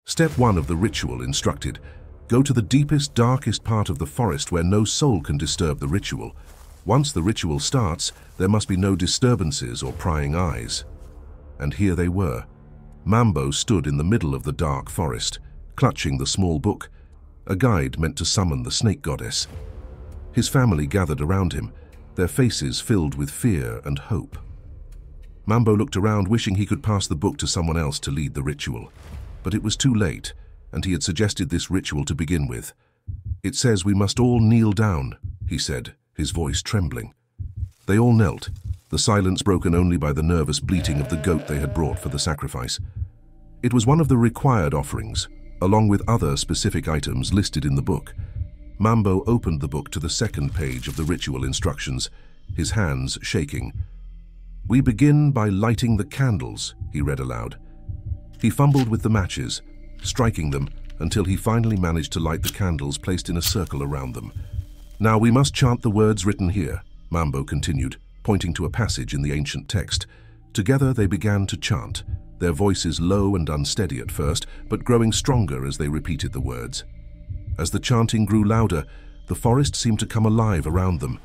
Step 1 of the ritual instructed: go to the deepest, darkest part of the forest where no soul can disturb the ritual. Once the ritual starts, there must be no disturbances or prying eyes. And here they were. Mambo stood in the middle of the dark forest, clutching the small book, a guide meant to summon the snake goddess. His family gathered around him, their faces filled with fear and hope. Mambo looked around, wishing he could pass the book to someone else to lead the ritual. But it was too late, and he had suggested this ritual to begin with. "It says we must all kneel down," he said, his voice trembling. They all knelt, the silence broken only by the nervous bleating of the goat they had brought for the sacrifice. It was one of the required offerings, along with other specific items listed in the book. Mambo opened the book to the second page of the ritual instructions, his hands shaking. "We begin by lighting the candles," he read aloud. He fumbled with the matches, striking them until he finally managed to light the candles placed in a circle around them. "Now we must chant the words written here," Mambo continued, pointing to a passage in the ancient text. Together they began to chant, their voices low and unsteady at first, but growing stronger as they repeated the words. As the chanting grew louder, the forest seemed to come alive around them.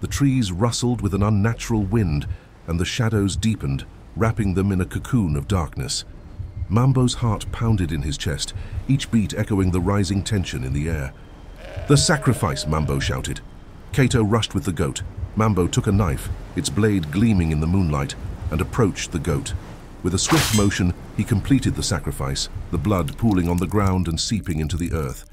The trees rustled with an unnatural wind, and the shadows deepened, wrapping them in a cocoon of darkness. Mambo's heart pounded in his chest, each beat echoing the rising tension in the air. "The sacrifice!" Mambo shouted. Kato rushed with the goat. Mambo took a knife, its blade gleaming in the moonlight, and approached the goat. With a swift motion, he completed the sacrifice, the blood pooling on the ground and seeping into the earth.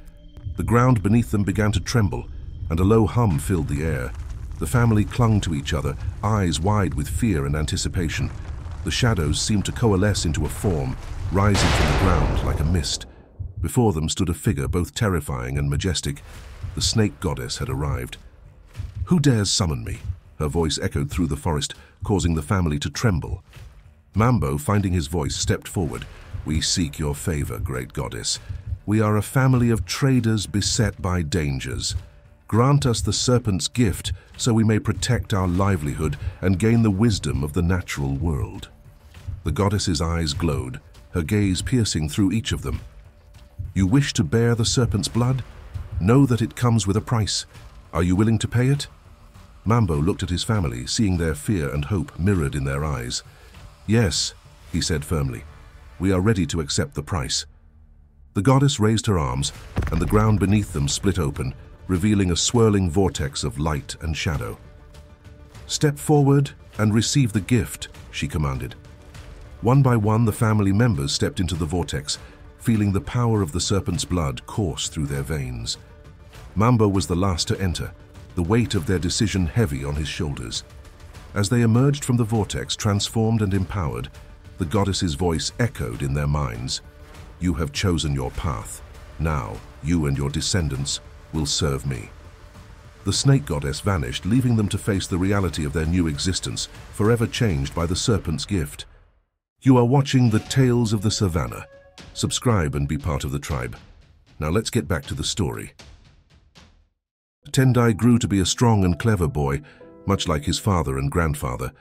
The ground beneath them began to tremble, and a low hum filled the air. The family clung to each other, eyes wide with fear and anticipation. The shadows seemed to coalesce into a form, rising from the ground like a mist. Before them stood a figure both terrifying and majestic. The snake goddess had arrived. "Who dares summon me?" Her voice echoed through the forest, causing the family to tremble. Mambo, finding his voice, stepped forward. "We seek your favor, great goddess. We are a family of traders beset by dangers. Grant us the serpent's gift so we may protect our livelihood and gain the wisdom of the natural world." The goddess's eyes glowed, her gaze piercing through each of them. "You wish to bear the serpent's blood? Know that it comes with a price. Are you willing to pay it?" Mambo looked at his family, seeing their fear and hope mirrored in their eyes. "Yes," he said firmly. "We are ready to accept the price." The goddess raised her arms, and the ground beneath them split open, revealing a swirling vortex of light and shadow. "Step forward and receive the gift," she commanded. One by one, the family members stepped into the vortex, feeling the power of the serpent's blood course through their veins. Mambo was the last to enter, the weight of their decision heavy on his shoulders. As they emerged from the vortex, transformed and empowered, the goddess's voice echoed in their minds. "You have chosen your path. Now, you and your descendants will serve me." The snake goddess vanished, leaving them to face the reality of their new existence, forever changed by the serpent's gift. You are watching the Tales of the Savannah. Subscribe and be part of the tribe. Now let's get back to the story. Tendai grew to be a strong and clever boy, much like his father and grandfather.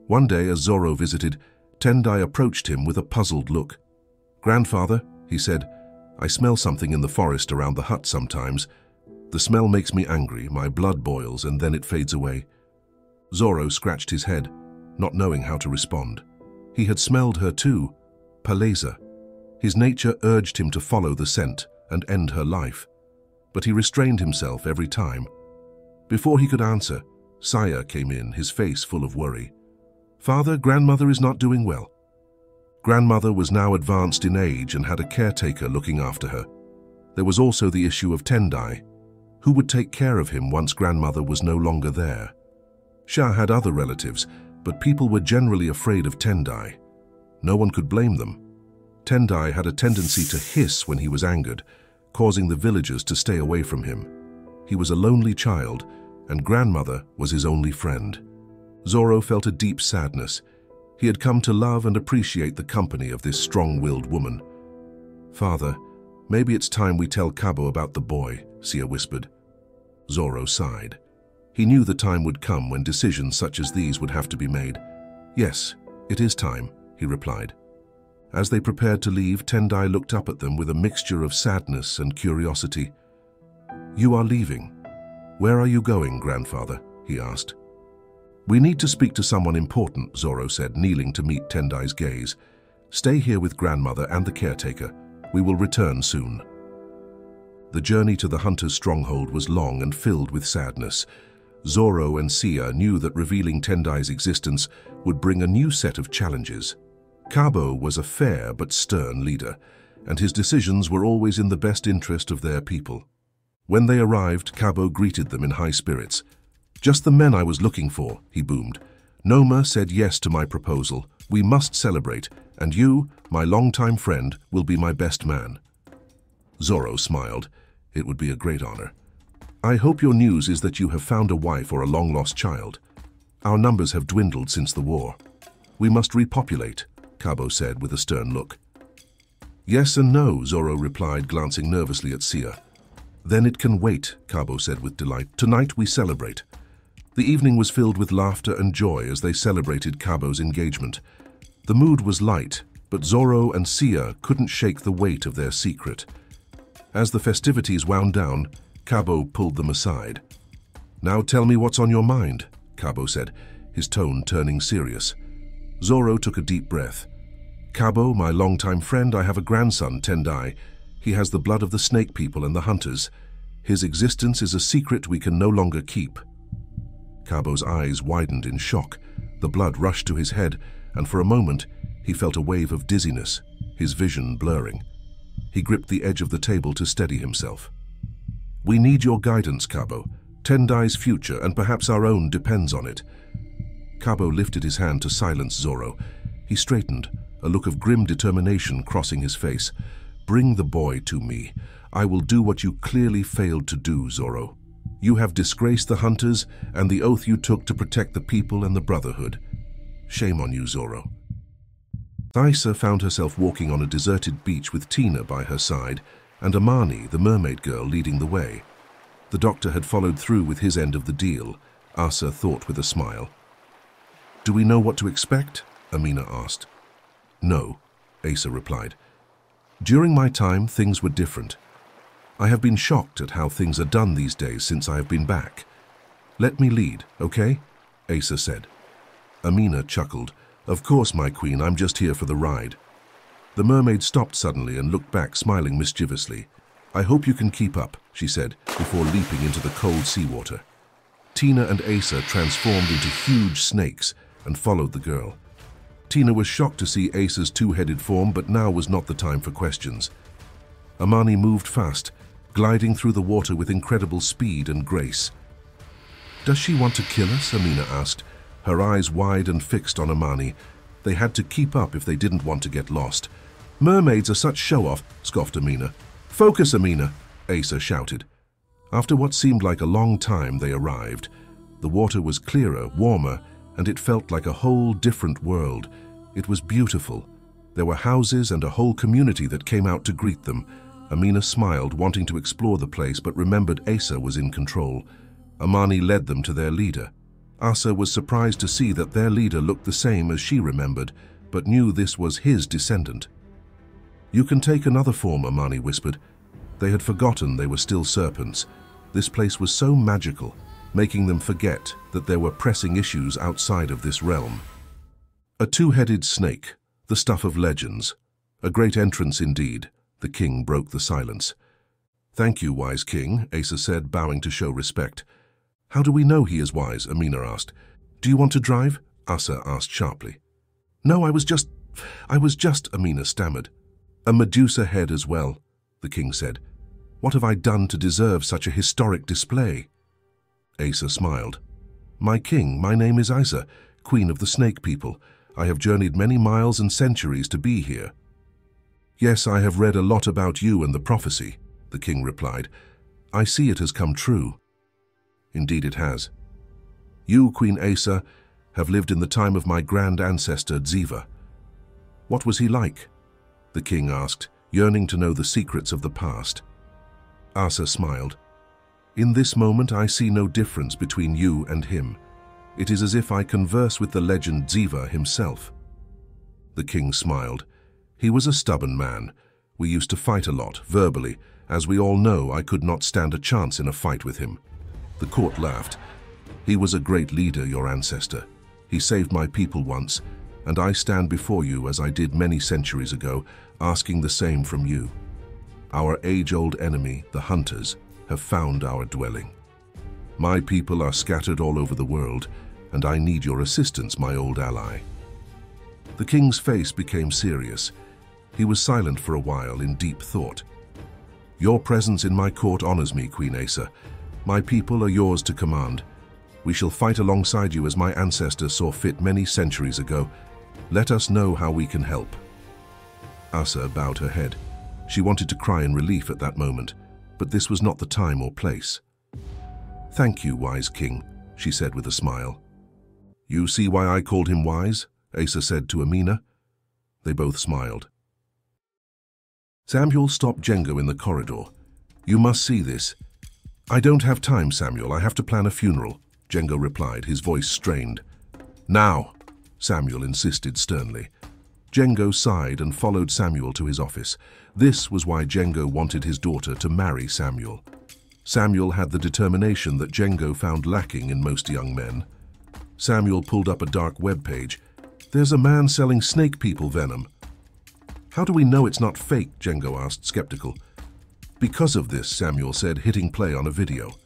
One day, as Zoro visited, Tendai approached him with a puzzled look. "Grandfather," he said, "I smell something in the forest around the hut sometimes. The smell makes me angry, my blood boils, and then it fades away." Zoro scratched his head, not knowing how to respond. He had smelled her too, Paleza. His nature urged him to follow the scent and end her life. But he restrained himself every time. Before he could answer, Saya came in, his face full of worry. "Father, grandmother is not doing well." Grandmother was now advanced in age and had a caretaker looking after her. There was also the issue of Tendai. Who would take care of him once grandmother was no longer there? Shah had other relatives, but people were generally afraid of Tendai. No one could blame them. Tendai had a tendency to hiss when he was angered, causing the villagers to stay away from him. He was a lonely child, and grandmother was his only friend. Zoro felt a deep sadness. He had come to love and appreciate the company of this strong-willed woman. "Father, maybe it's time we tell Kabo about the boy," Sia whispered. Zoro sighed. He knew the time would come when decisions such as these would have to be made. "Yes, it is time," he replied. As they prepared to leave, Tendai looked up at them with a mixture of sadness and curiosity. "You are leaving. Where are you going, grandfather?" he asked. "We need to speak to someone important," Zoro said, kneeling to meet Tendai's gaze. "Stay here with grandmother and the caretaker. We will return soon." The journey to the hunter's stronghold was long and filled with sadness. Zoro and Sia knew that revealing Tendai's existence would bring a new set of challenges. Kabo was a fair but stern leader, and his decisions were always in the best interest of their people. When they arrived, Kabo greeted them in high spirits. "Just the men I was looking for," he boomed. "Noma said yes to my proposal. We must celebrate, and you, my longtime friend, will be my best man." Zoro smiled. It would be a great honor. "I hope your news is that you have found a wife or a long-lost child. Our numbers have dwindled since the war. We must repopulate," Kabo said with a stern look. "Yes and no," Zoro replied, glancing nervously at Sia. "Then it can wait," Kabo said with delight. "Tonight we celebrate." The evening was filled with laughter and joy as they celebrated Kabo's engagement. The mood was light, but Zoro and Sia couldn't shake the weight of their secret. As the festivities wound down, Kabo pulled them aside. "Now tell me what's on your mind," Kabo said, his tone turning serious. Zoro took a deep breath. "Kabo, my longtime friend, I have a grandson, Tendai. He has the blood of the snake people and the hunters. His existence is a secret we can no longer keep." Kabo's eyes widened in shock. The blood rushed to his head, and for a moment, he felt a wave of dizziness, his vision blurring. He gripped the edge of the table to steady himself. "We need your guidance, Kabo. Tendai's future, and perhaps our own, depends on it." Kabo lifted his hand to silence Zoro. He straightened, a look of grim determination crossing his face. "Bring the boy to me. I will do what you clearly failed to do, Zoro. You have disgraced the hunters and the oath you took to protect the people and the Brotherhood. Shame on you, Zoro." Thaisa found herself walking on a deserted beach with Tina by her side and Amani, the mermaid girl, leading the way. The doctor had followed through with his end of the deal, Asa thought with a smile. "Do we know what to expect?" Amina asked. "No," Asa replied. "During my time, things were different. I have been shocked at how things are done these days since I have been back. Let me lead, okay?" Asa said. Amina chuckled. "Of course, my queen, I'm just here for the ride." The mermaid stopped suddenly and looked back, smiling mischievously. "I hope you can keep up," she said, before leaping into the cold seawater. Tina and Asa transformed into huge snakes and followed the girl. Tina was shocked to see Asa's two-headed form, but now was not the time for questions. Amani moved fast, gliding through the water with incredible speed and grace. "Does she want to kill us?" Amina asked, her eyes wide and fixed on Amani. They had to keep up if they didn't want to get lost. "Mermaids are such show-off," scoffed Amina. "Focus, Amina," Asa shouted. After what seemed like a long time, they arrived. The water was clearer, warmer, and it felt like a whole different world. It was beautiful. There were houses and a whole community that came out to greet them. Amina smiled, wanting to explore the place, but remembered Asa was in control. Amani led them to their leader. Asa was surprised to see that their leader looked the same as she remembered, but knew this was his descendant. "You can take another form," Amani whispered. They had forgotten they were still serpents. This place was so magical, making them forget that there were pressing issues outside of this realm. A two-headed snake, the stuff of legends. A great entrance indeed. The king broke the silence. "Thank you, wise king," Asa said, bowing to show respect. "How do we know he is wise?" Amina asked. "Do you want to drive?" Asa asked sharply. "No, I was just, Amina stammered. "A Medusa head as well," the king said. "What have I done to deserve such a historic display?" Asa smiled. "My king, my name is Isa, queen of the snake people. I have journeyed many miles and centuries to be here." "Yes, I have read a lot about you and the prophecy," the king replied. "I see it has come true." "Indeed it has. You, Queen Asa, have lived in the time of my grand ancestor Ziva." "What was he like?" the king asked, yearning to know the secrets of the past. Asa smiled. "In this moment I see no difference between you and him. It is as if I converse with the legend Ziva himself." The king smiled. He was a stubborn man. We used to fight a lot, verbally. As we all know, I could not stand a chance in a fight with him. The court laughed. He was a great leader, your ancestor. He saved my people once, and I stand before you as I did many centuries ago, asking the same from you. Our age-old enemy, the hunters, have found our dwelling. My people are scattered all over the world, and I need your assistance, my old ally. The king's face became serious. He was silent for a while in deep thought. Your presence in my court honors me, Queen Asa. My people are yours to command. We shall fight alongside you as my ancestor saw fit many centuries ago. Let us know how we can help. Asa bowed her head. She wanted to cry in relief at that moment, but this was not the time or place. Thank you, wise king, she said with a smile. You see why I called him wise? Asa said to Amina. They both smiled. Samuel stopped Django in the corridor. You must see this. I don't have time, Samuel. I have to plan a funeral, Django replied, his voice strained. Now, Samuel insisted sternly. Django sighed and followed Samuel to his office. This was why Django wanted his daughter to marry Samuel. Samuel had the determination that Django found lacking in most young men. Samuel pulled up a dark web page. There's a man selling snake people venom. How do we know it's not fake? Django asked, skeptical. Because of this, Samuel said, hitting play on a video.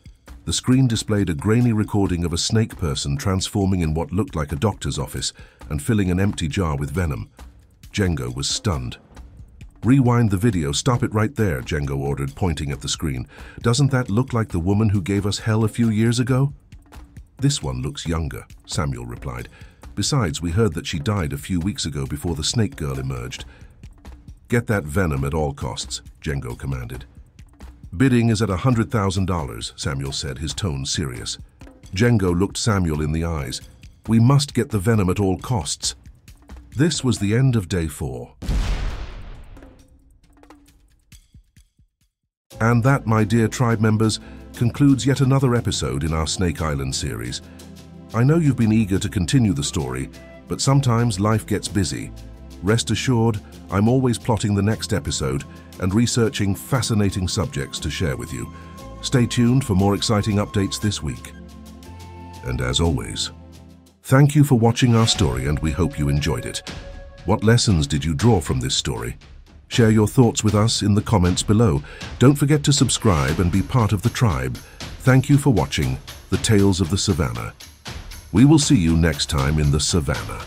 The screen displayed a grainy recording of a snake person transforming in what looked like a doctor's office and filling an empty jar with venom. Django was stunned. Rewind the video, stop it right there, Django ordered, pointing at the screen. Doesn't that look like the woman who gave us hell a few years ago? This one looks younger, Samuel replied. Besides, we heard that she died a few weeks ago before the snake girl emerged. Get that venom at all costs, Django commanded. Bidding is at $100,000, Samuel said, his tone serious. Django looked Samuel in the eyes. We must get the venom at all costs. This was the end of day 4. And that, my dear tribe members, concludes yet another episode in our Snake Island series. I know you've been eager to continue the story, but sometimes life gets busy. Rest assured, I'm always plotting the next episode and researching fascinating subjects to share with you. Stay tuned for more exciting updates this week. And as always, thank you for watching our story, and we hope you enjoyed it. What lessons did you draw from this story? Share your thoughts with us in the comments below. Don't forget to subscribe and be part of the tribe. Thank you for watching The Tales of the Savannah. We will see you next time in the Savannah.